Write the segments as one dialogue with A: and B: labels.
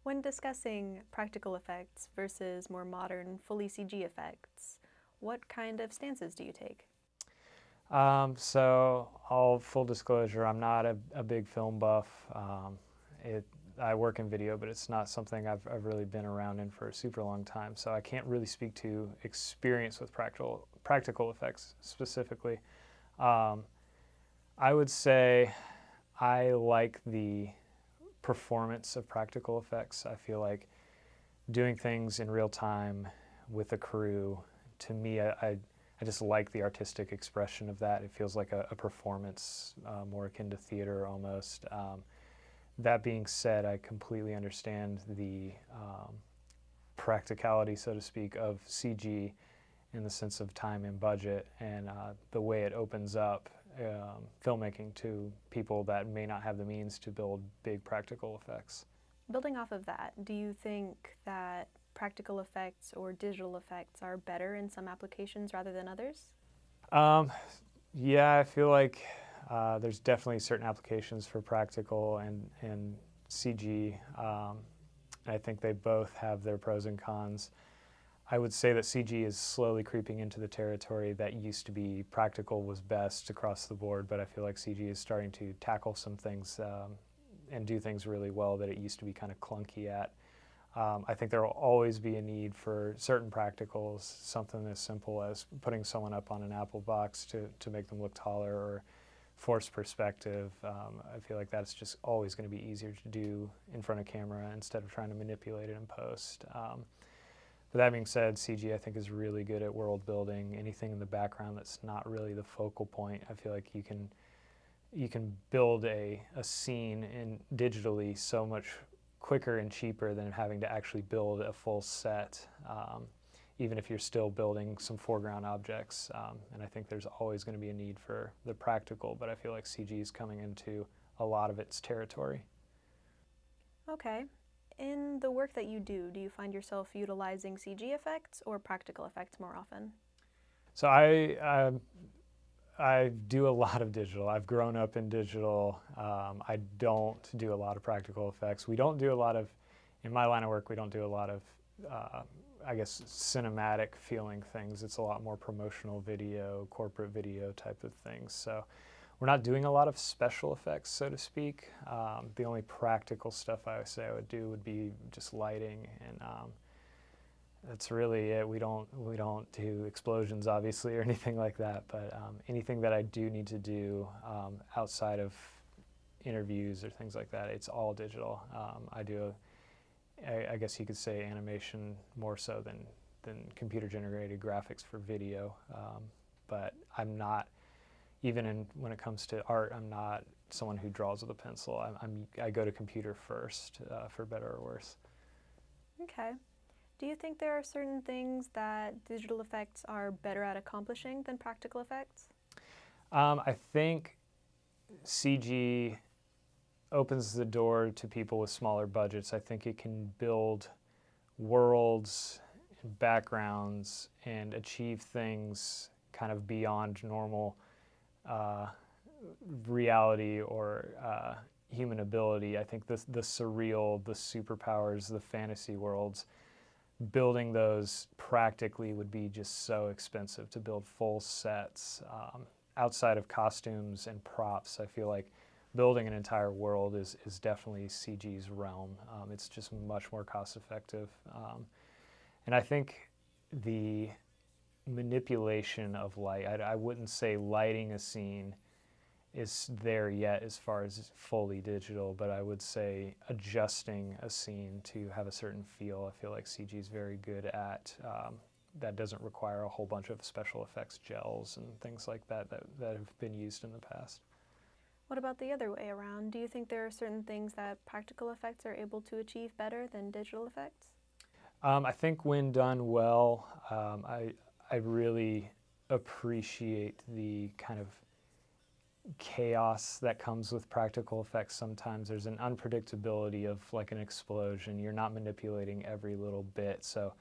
A: When discussing practical effects versus more modern, fully CG effects, what kind of stances do you take?
B: So, all full disclosure, I'm not a big film buff. I work in video, but it's not something I've really been around in for a super long time. So I can't really speak to experience with practical effects specifically. Um, I would say I like the performance of practical effects. I feel like doing things in real time with a crew, to me, I just like the artistic expression of that. It feels like a performance, more akin to theater almost. That being said, I completely understand the practicality, so to speak, of CG in the sense of time and budget and the way it opens up filmmaking to people that may not have the means to build big practical effects.
A: Building off of that, do you think that practical effects or digital effects are better in some applications rather than others?
B: Um, yeah, I feel like there's definitely certain applications for practical and CG. I think they both have their pros and cons. I would say that CG is slowly creeping into the territory that used to be practical was best across the board, but I feel like CG is starting to tackle some things and do things really well that it used to be kind of clunky at. I think there will always be a need for certain practicals, something as simple as putting someone up on an apple box to make them look taller or forced perspective. I feel like that's just always going to be easier to do in front of camera instead of trying to manipulate it in post. But that being said, CG I think is really good at world building. Anything in the background that's not really the focal point, I feel like you can build a scene in digitally so much quicker and cheaper than having to actually build a full set, even if you're still building some foreground objects. And I think there's always going to be a need for the practical, but I feel like CG is coming into a lot of its territory.
A: Okay. In the work that you do you find yourself utilizing CG effects or practical effects more often?
B: So I do a lot of digital. I've grown up in digital. I don't do a lot of practical effects. We don't do a lot of, in my line of work, we don't do a lot of, I guess, cinematic feeling things. It's a lot more promotional video, corporate video type of things. So we're not doing a lot of special effects, so to speak. The only practical stuff I would say I would do would be just lighting, and that's really it. We don't do explosions, obviously, or anything like that. But anything that I do need to do outside of interviews or things like that, it's all digital. I do, I guess you could say, animation more so than computer-generated graphics for video. But I'm not, when it comes to art, I'm not someone who draws with a pencil. I go to computer first, for better or worse.
A: Okay. Do you think there are certain things that digital effects are better at accomplishing than practical effects?
B: I think CG opens the door to people with smaller budgets. I think it can build worlds and backgrounds and achieve things kind of beyond normal reality or human ability. I think the surreal, the superpowers, the fantasy worlds, building those practically would be just so expensive to build full sets. Outside of costumes and props, I feel like building an entire world is definitely CG's realm. It's just much more cost effective. And I think the manipulation of light, I wouldn't say lighting a scene is there yet as far as fully digital, but I would say adjusting a scene to have a certain feel, I feel like CG is very good at. That doesn't require a whole bunch of special effects gels and things like that have been used in the past.
A: What about the other way around? Do you think there are certain things that practical effects are able to achieve better than digital effects?
B: I think when done well, I really appreciate the kind of chaos that comes with practical effects. Sometimes there's an unpredictability of like an explosion. You're not manipulating every little bit, so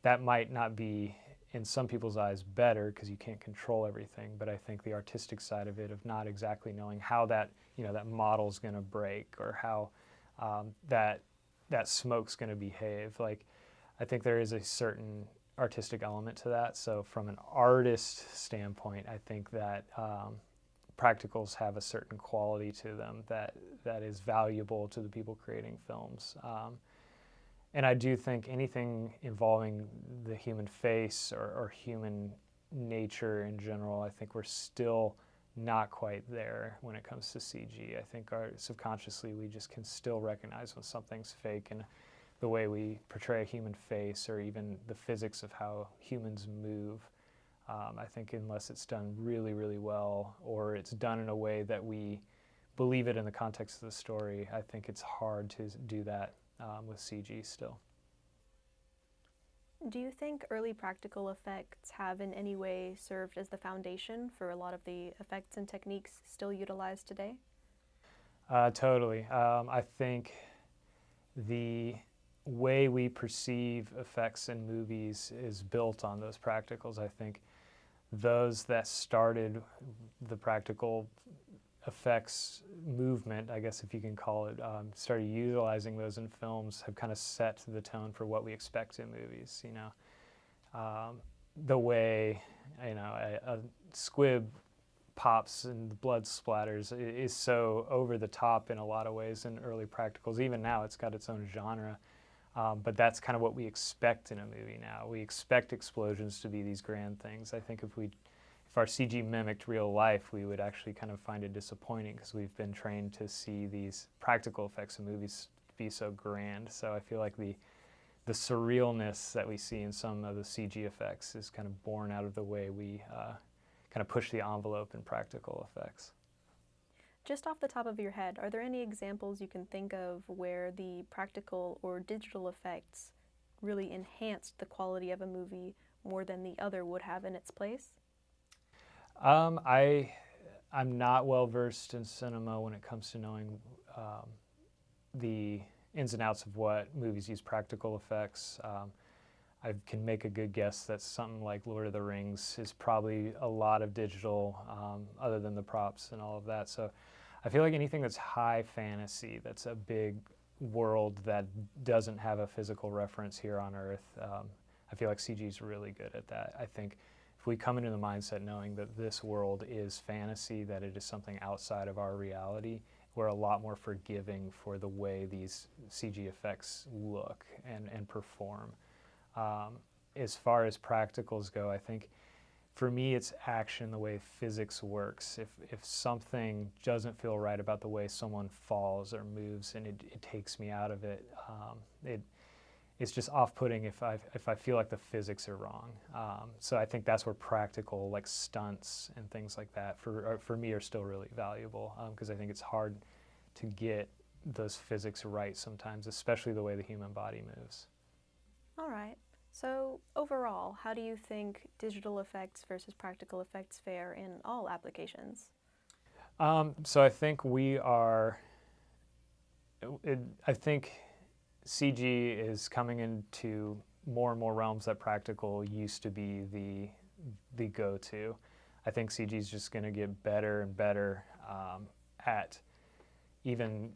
B: that might not be in some people's eyes better because you can't control everything, but I think the artistic side of it, of not exactly knowing how that, that model's going to break, or how that that smoke's going to behave. Like, I think there is a certain artistic element to that. So from an artist standpoint, I think that practicals have a certain quality to them that is valuable to the people creating films. And I do think anything involving the human face or human nature in general, I think we're still not quite there when it comes to CG. I think subconsciously we just can still recognize when something's fake, and the way we portray a human face or even the physics of how humans move. I think unless it's done really, really well, or it's done in a way that we believe it in the context of the story, I think it's hard to do that with CG still.
A: Do you think early practical effects have in any way served as the foundation for a lot of the effects and techniques still utilized today?
B: Totally. I think the way we perceive effects in movies is built on those practicals. I think those that started the practical effects movement, I guess if you can call it, started utilizing those in films, have kind of set the tone for what we expect in movies. You know, the way a squib pops and the blood splatters is so over the top in a lot of ways in early practicals. Even now, it's got its own genre. But that's kind of what we expect in a movie now. We expect explosions to be these grand things. I think if our CG mimicked real life, we would actually kind of find it disappointing, because we've been trained to see these practical effects in movies be so grand. So I feel like the surrealness that we see in some of the CG effects is kind of born out of the way we kind of push the envelope in practical effects.
A: Just off the top of your head, are there any examples you can think of where the practical or digital effects really enhanced the quality of a movie more than the other would have in its place?
B: I'm not well versed in cinema when it comes to knowing the ins and outs of what movies use practical effects. I can make a good guess that something like Lord of the Rings is probably a lot of digital, other than the props and all of that. So I feel like anything that's high fantasy, that's a big world that doesn't have a physical reference here on Earth, I feel like CG is really good at that. I think if we come into the mindset knowing that this world is fantasy, that it is something outside of our reality, we're a lot more forgiving for the way these CG effects look and perform. As far as practicals go, I think for me it's action, the way physics works. If something doesn't feel right about the way someone falls or moves and it takes me out of it, it's just off-putting if I feel like the physics are wrong. So I think that's where practical, like stunts and things like that, for me are still really valuable, because I think it's hard to get those physics right sometimes, especially the way the human body moves.
A: All right. So overall, how do you think digital effects versus practical effects fare in all applications?
B: So I think I think CG is coming into more and more realms that practical used to be the go-to. I think CG is just going to get better and better at even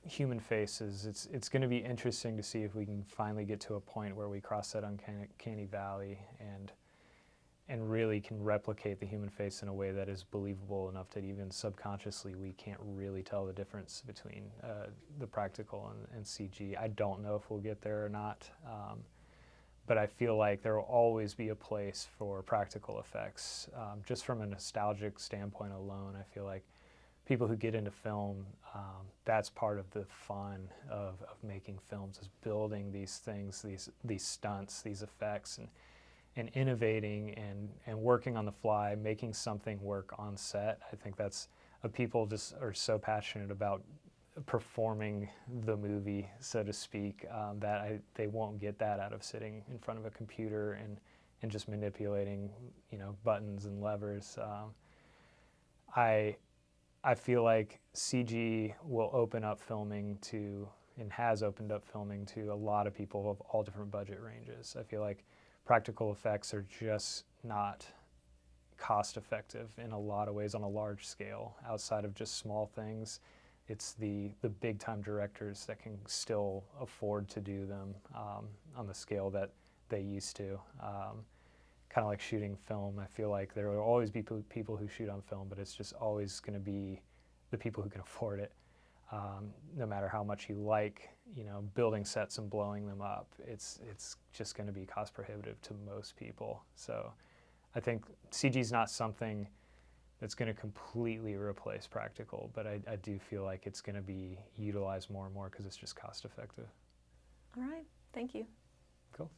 B: human faces. It's going to be interesting to see if we can finally get to a point where we cross that uncanny valley and really can replicate the human face in a way that is believable enough that even subconsciously we can't really tell the difference between the practical and CG. I don't know if we'll get there or not, but I feel like there will always be a place for practical effects. Just from a nostalgic standpoint alone, I feel like people who get into film, that's part of the fun of making films, is building these things, these stunts, these effects, and innovating and working on the fly, making something work on set. I think that's people just are so passionate about performing the movie, so to speak, that they won't get that out of sitting in front of a computer and just manipulating, buttons and levers. I feel like CG will open up filming to, and has opened up filming to, a lot of people of all different budget ranges. I feel like practical effects are just not cost effective in a lot of ways on a large scale, outside of just small things it's the big time directors that can still afford to do them on the scale that they used to. Kind of like shooting film, I feel like there will always be people who shoot on film, but it's just always going to be the people who can afford it. No matter how much you like, building sets and blowing them up, it's just going to be cost prohibitive to most people. So I think CG is not something that's going to completely replace practical, but I do feel like it's going to be utilized more and more because it's just cost effective.
A: All right, thank you.
B: Cool.